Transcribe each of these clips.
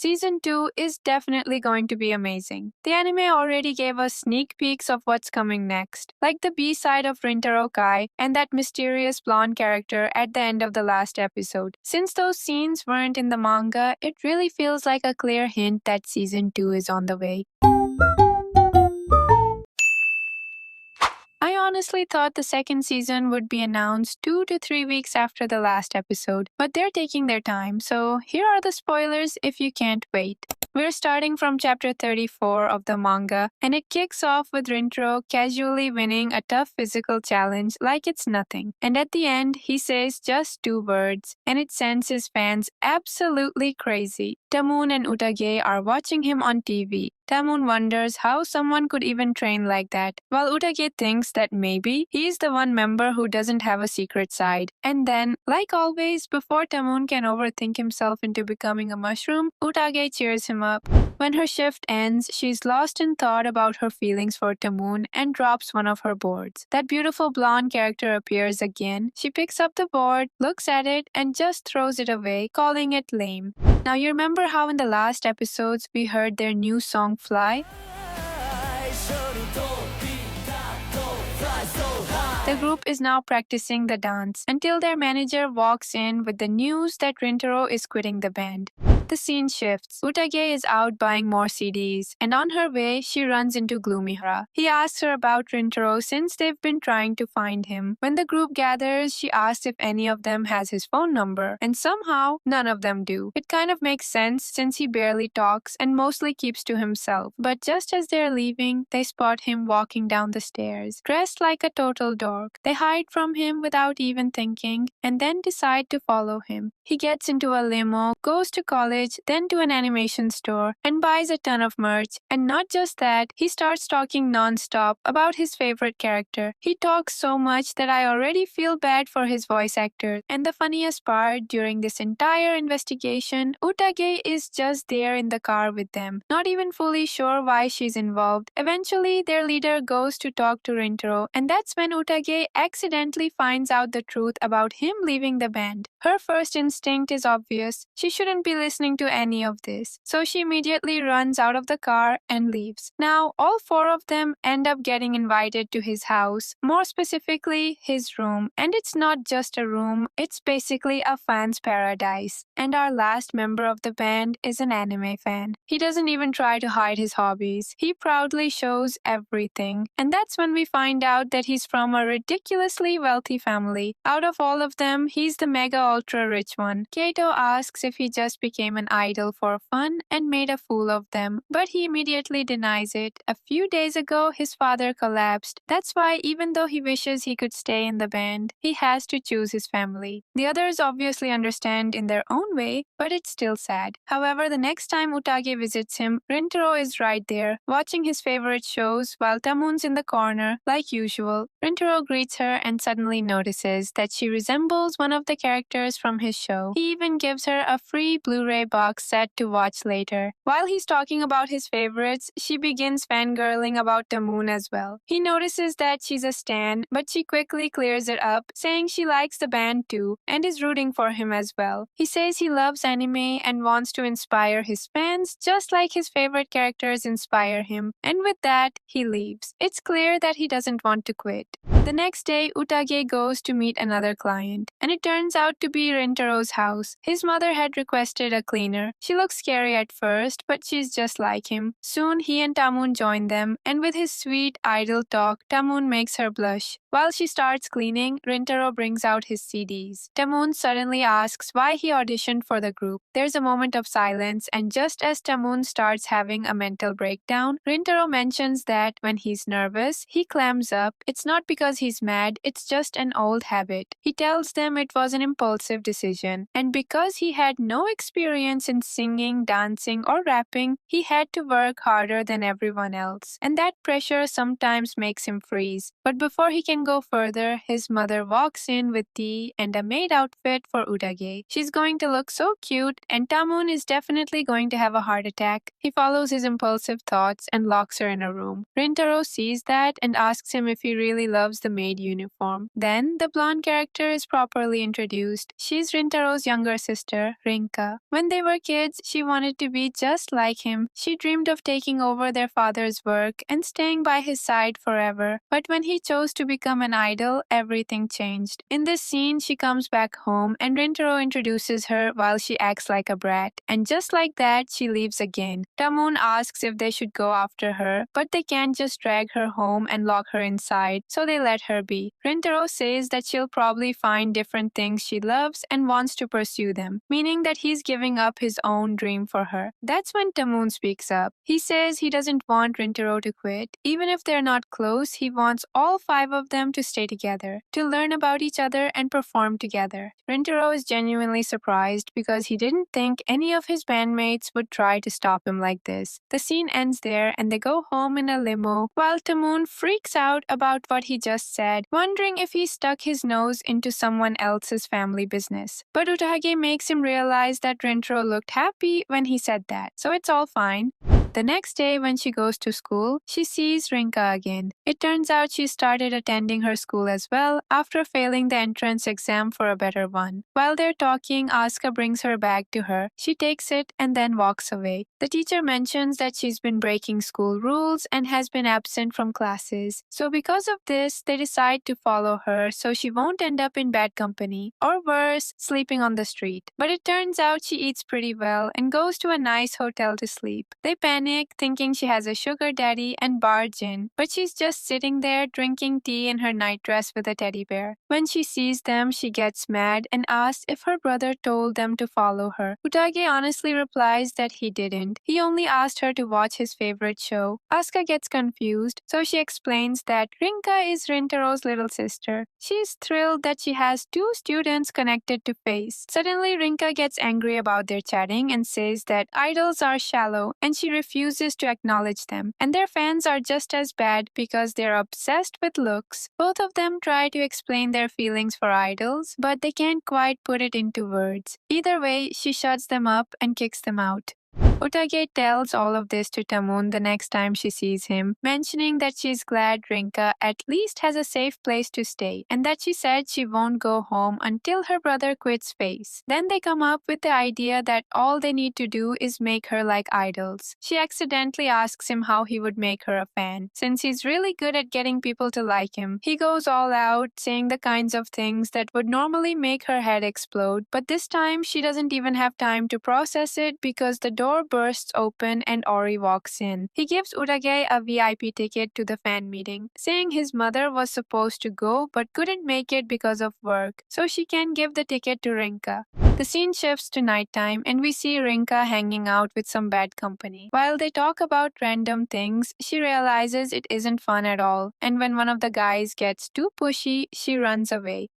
Season 2 is definitely going to be amazing. The anime already gave us sneak peeks of what's coming next, like the B-side of Rintaro Kai and that mysterious blonde character at the end of the last episode. Since those scenes weren't in the manga, it really feels like a clear hint that Season 2 is on the way. I honestly thought the second season would be announced 2 to 3 weeks after the last episode, but they're taking their time, so here are the spoilers if you can't wait. We're starting from chapter 34 of the manga, and it kicks off with Rintaro casually winning a tough physical challenge like it's nothing. And at the end, he says just 2 words, and it sends his fans absolutely crazy. Tamon and Utage are watching him on TV. Tamon wonders how someone could even train like that, while Utage thinks that maybe he's the one member who doesn't have a secret side. And then, like always, before Tamon can overthink himself into becoming a mushroom, Utage cheers him up. When her shift ends, she's lost in thought about her feelings for Tamon and drops one of her boards. That beautiful blonde character appears again. She picks up the board, looks at it, and just throws it away, calling it lame. Now you remember how in the last episodes we heard their new song Fly? The group is now practicing the dance until their manager walks in with the news that Rintaro is quitting the band. The scene shifts. Utage is out buying more CDs, and on her way, she runs into Gloomihara. He asks her about Rintaro since they've been trying to find him. When the group gathers, she asks if any of them has his phone number, and somehow, none of them do. It kind of makes sense since he barely talks and mostly keeps to himself. But just as they're leaving, they spot him walking down the stairs, dressed like a total dork. They hide from him without even thinking, and then decide to follow him. He gets into a limo, goes to college, then to an animation store, and buys a ton of merch. And not just that, he starts talking non-stop about his favorite character. He talks so much that I already feel bad for his voice actor. And the funniest part, during this entire investigation, Utage is just there in the car with them, not even fully sure why she's involved. Eventually, their leader goes to talk to Rintaro, and that's when Utage accidentally finds out the truth about him leaving the band. Her first instinct is obvious. She shouldn't be listening to any of this, so she immediately runs out of the car and leaves. Now, all 4 of them end up getting invited to his house, more specifically, his room. And it's not just a room, it's basically a fan's paradise. And our last member of the band is an anime fan. He doesn't even try to hide his hobbies. He proudly shows everything. And that's when we find out that he's from a ridiculously wealthy family. Out of all of them, he's the mega ultra rich one. Kaito asks if he just became an idol for fun and made a fool of them, but he immediately denies it. A few days ago, his father collapsed. That's why even though he wishes he could stay in the band, he has to choose his family. The others obviously understand in their own way, but it's still sad. However, the next time Utage visits him, Rintaro is right there, watching his favorite shows while Tamun's in the corner, like usual. Rintaro greets her and suddenly notices that she resembles one of the characters from his show. He even gives her a free Blu-ray box set to watch later. While he's talking about his favorites, she begins fangirling about Tamun as well. He notices that she's a stan, but she quickly clears it up, saying she likes the band too and is rooting for him as well. He says he loves anime and wants to inspire his fans just like his favorite characters inspire him, and with that, he leaves. It's clear that he doesn't want to quit. The next day, Utage goes to meet another client, and it turns out to be Rintaro's house. His mother had requested a cleaner. She looks scary at first, but she's just like him. Soon, he and Tamun join them, and with his sweet, idle talk, Tamun makes her blush. While she starts cleaning, Rintaro brings out his CDs. Tamun suddenly asks why he auditioned for the group. There's a moment of silence, and just as Tamun starts having a mental breakdown, Rintaro mentions that when he's nervous, he clams up. It's not because he's mad, it's just an old habit. He tells them it was an impulsive decision, and because he had no experience in singing, dancing, or rapping, he had to work harder than everyone else. And that pressure sometimes makes him freeze. But before he can go further, his mother walks in with tea and a maid outfit for Utage. She's going to look so cute, and Tamun is definitely going to have a heart attack. He follows his impulsive thoughts and locks her in a room. Rintaro sees that and asks him if he really loves the the maid uniform. Then, the blonde character is properly introduced. She's Rintaro's younger sister, Rinka. When they were kids, she wanted to be just like him. She dreamed of taking over their father's work and staying by his side forever. But when he chose to become an idol, everything changed. In this scene, she comes back home and Rintaro introduces her while she acts like a brat. And just like that, she leaves again. Tamon asks if they should go after her, but they can't just drag her home and lock her inside, so they let her be. Rintaro says that she'll probably find different things she loves and wants to pursue them, meaning that he's giving up his own dream for her. That's when Tamon speaks up. He says he doesn't want Rintaro to quit. Even if they're not close, he wants all five of them to stay together, to learn about each other and perform together. Rintaro is genuinely surprised because he didn't think any of his bandmates would try to stop him like this. The scene ends there and they go home in a limo while Tamon freaks out about what he just said, wondering if he stuck his nose into someone else's family business. But Utage makes him realize that Rintaro looked happy when he said that, so it's all fine. The next day when she goes to school, she sees Rinka again. It turns out she started attending her school as well after failing the entrance exam for a better one. While they're talking, Asuka brings her bag to her. She takes it and then walks away. The teacher mentions that she's been breaking school rules and has been absent from classes. So because of this, they decide to follow her so she won't end up in bad company, or worse, sleeping on the street. But it turns out she eats pretty well and goes to a nice hotel to sleep. They panic, thinking she has a sugar daddy, and barge in, but she's just sitting there drinking tea in her nightdress with a teddy bear. When she sees them, she gets mad and asks if her brother told them to follow her. Utage honestly replies that he didn't. He only asked her to watch his favorite show. Asuka gets confused, so she explains that Rinka is Rintaro's little sister. She's thrilled that she has two students connected to Face. Suddenly, Rinka gets angry about their chatting and says that idols are shallow and she refuses to acknowledge them, and their fans are just as bad because they're obsessed with looks. Both of them try to explain their feelings for idols, but they can't quite put it into words. Either way, she shuts them up and kicks them out. Utage tells all of this to Tamon the next time she sees him, mentioning that she's glad Rinka at least has a safe place to stay, and that she said she won't go home until her brother quits Face. Then they come up with the idea that all they need to do is make her like idols. She accidentally asks him how he would make her a fan, since he's really good at getting people to like him. He goes all out, saying the kinds of things that would normally make her head explode, but this time she doesn't even have time to process it because the door bursts open and Ori walks in. He gives Utage a VIP ticket to the fan meeting, saying his mother was supposed to go but couldn't make it because of work, so she can give the ticket to Rinka. The scene shifts to nighttime and we see Rinka hanging out with some bad company. While they talk about random things, she realizes it isn't fun at all, and when one of the guys gets too pushy, she runs away.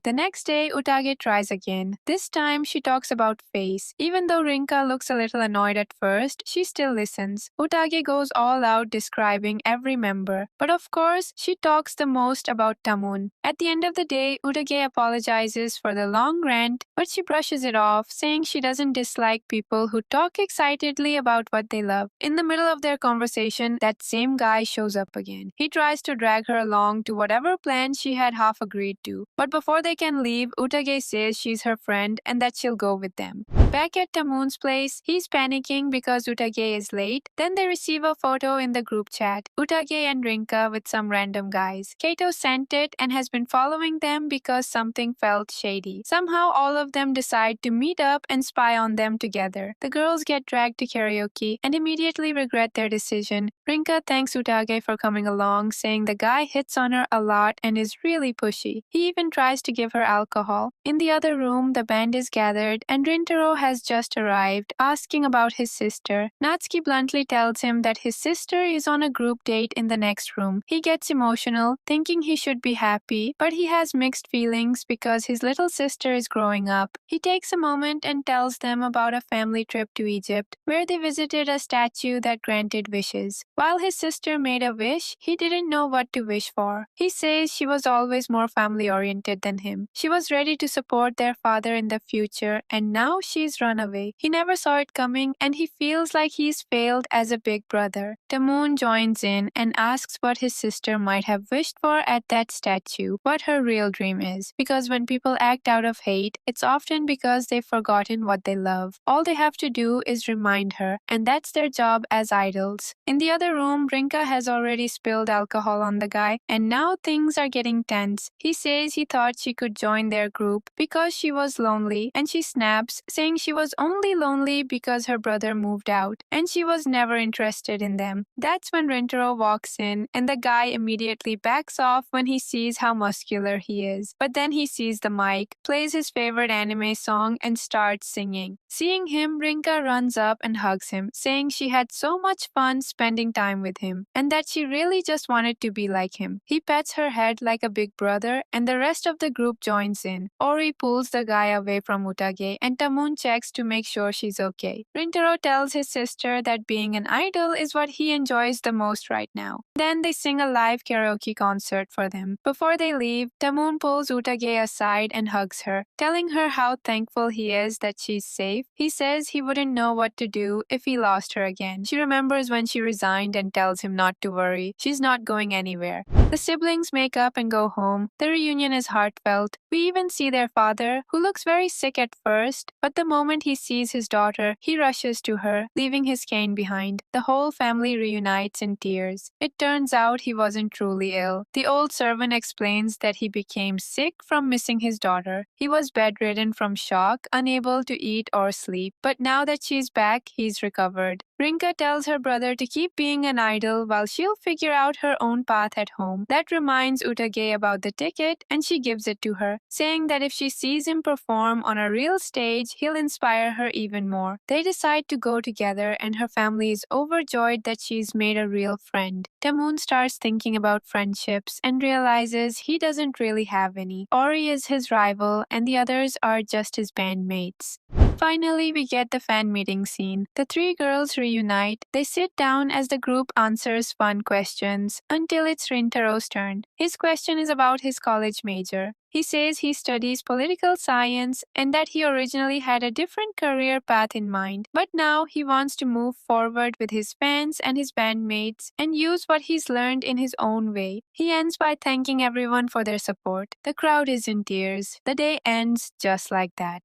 The next day, Utage tries again. This time, she talks about Face. Even though Rinka looks a little annoyed at first, she still listens. Utage goes all out describing every member. But of course, she talks the most about Tamon. At the end of the day, Utage apologizes for the long rant, but she brushes it off, saying she doesn't dislike people who talk excitedly about what they love. In the middle of their conversation, that same guy shows up again. He tries to drag her along to whatever plan she had half agreed to. But before they can leave, Utage says she's her friend and that she'll go with them. Back at Tamon's place, he's panicking because Utage is late. Then they receive a photo in the group chat. Utage and Rinka with some random guys. Kato sent it and has been following them because something felt shady. Somehow all of them decide to meet up and spy on them together. The girls get dragged to karaoke and immediately regret their decision. Rinka thanks Utage for coming along, saying the guy hits on her a lot and is really pushy. He even tries to give her alcohol. In the other room, the band is gathered and Rintaro has just arrived, asking about his sister. Natsuki bluntly tells him that his sister is on a group date in the next room. He gets emotional, thinking he should be happy, but he has mixed feelings because his little sister is growing up. He takes a moment and tells them about a family trip to Egypt, where they visited a statue that granted wishes. While his sister made a wish, he didn't know what to wish for. He says she was always more family-oriented than him. She was ready to support their father in the future, and now she's she's run away. He never saw it coming and he feels like he's failed as a big brother. Tamon joins in and asks what his sister might have wished for at that statue, what her real dream is. Because when people act out of hate, it's often because they've forgotten what they love. All they have to do is remind her, and that's their job as idols. In the other room, Rinka has already spilled alcohol on the guy, and now things are getting tense. He says he thought she could join their group because she was lonely, and she snaps, saying she was only lonely because her brother moved out, and she was never interested in them. That's when Rintaro walks in, and the guy immediately backs off when he sees how muscular he is. But then he sees the mic, plays his favorite anime song, and starts singing. Seeing him, Rinka runs up and hugs him, saying she had so much fun spending time with him, and that she really just wanted to be like him. He pets her head like a big brother, and the rest of the group joins in. Ori pulls the guy away from Utage, and Tamon checks to make sure she's okay. Rintaro tells his sister that being an idol is what he enjoys the most right now. Then they sing a live karaoke concert for them. Before they leave, Tamon pulls Utage aside and hugs her, telling her how thankful he is that she's safe. He says he wouldn't know what to do if he lost her again. She remembers when she resigned and tells him not to worry. She's not going anywhere. The siblings make up and go home. The reunion is heartfelt. We even see their father, who looks very sick at first, but the moment he sees his daughter, he rushes to her, leaving his cane behind. The whole family reunites in tears. It turns out he wasn't truly ill. The old servant explains that he became sick from missing his daughter. He was bedridden from shock, unable to eat or sleep, but now that she's back, he's recovered. Rinka tells her brother to keep being an idol while she'll figure out her own path at home. That reminds Utage about the ticket, and she gives it to her, saying that if she sees him perform on a real stage, he'll inspire her even more. They decide to go together, and her family is overjoyed that she's made a real friend. Tamon starts thinking about friendships and realizes he doesn't really have any. Ori is his rival, and the others are just his bandmates. Finally, we get the fan meeting scene. The three girls reunite. They sit down as the group answers fun questions until it's Rintaro's turn. His question is about his college major. He says he studies political science and that he originally had a different career path in mind, but now he wants to move forward with his fans and his bandmates and use what he's learned in his own way. He ends by thanking everyone for their support. The crowd is in tears. The day ends just like that.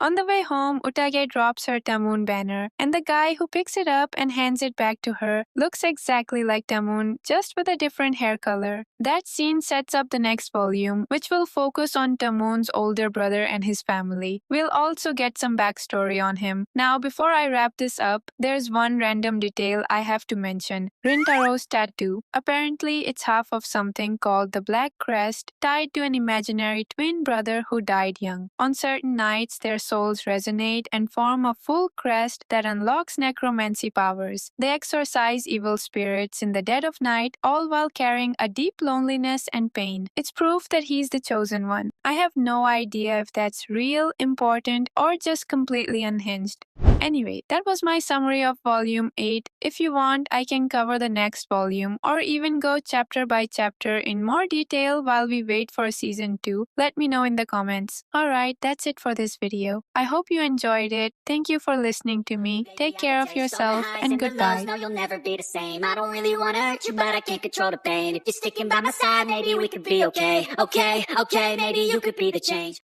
On the way home, Utage drops her Tamon banner, and the guy who picks it up and hands it back to her looks exactly like Tamon, just with a different hair color. That scene sets up the next volume, which will focus on Tamon's older brother and his family. We'll also get some backstory on him. Now, before I wrap this up, there's one random detail I have to mention. Rintaro's tattoo. Apparently, it's half of something called the Black Crest, tied to an imaginary twin brother who died young. On certain nights, their souls resonate and form a full crest that unlocks necromancy powers. They exorcise evil spirits in the dead of night, all while carrying a deep loneliness and pain. It's proof that he's the chosen one. I have no idea if that's real, important, or just completely unhinged. Anyway, that was my summary of Volume 8. If you want, I can cover the next volume or even go chapter by chapter in more detail while we wait for Season 2. Let me know in the comments. Alright, that's it for this video. I hope you enjoyed it. Thank you for listening to me. Take care of yourself and goodbye. No, you'll never be the same. I don't really want to hurt you, but I can't control the pain. If you're sticking by my side, maybe we could be okay. Okay, maybe you could be the change.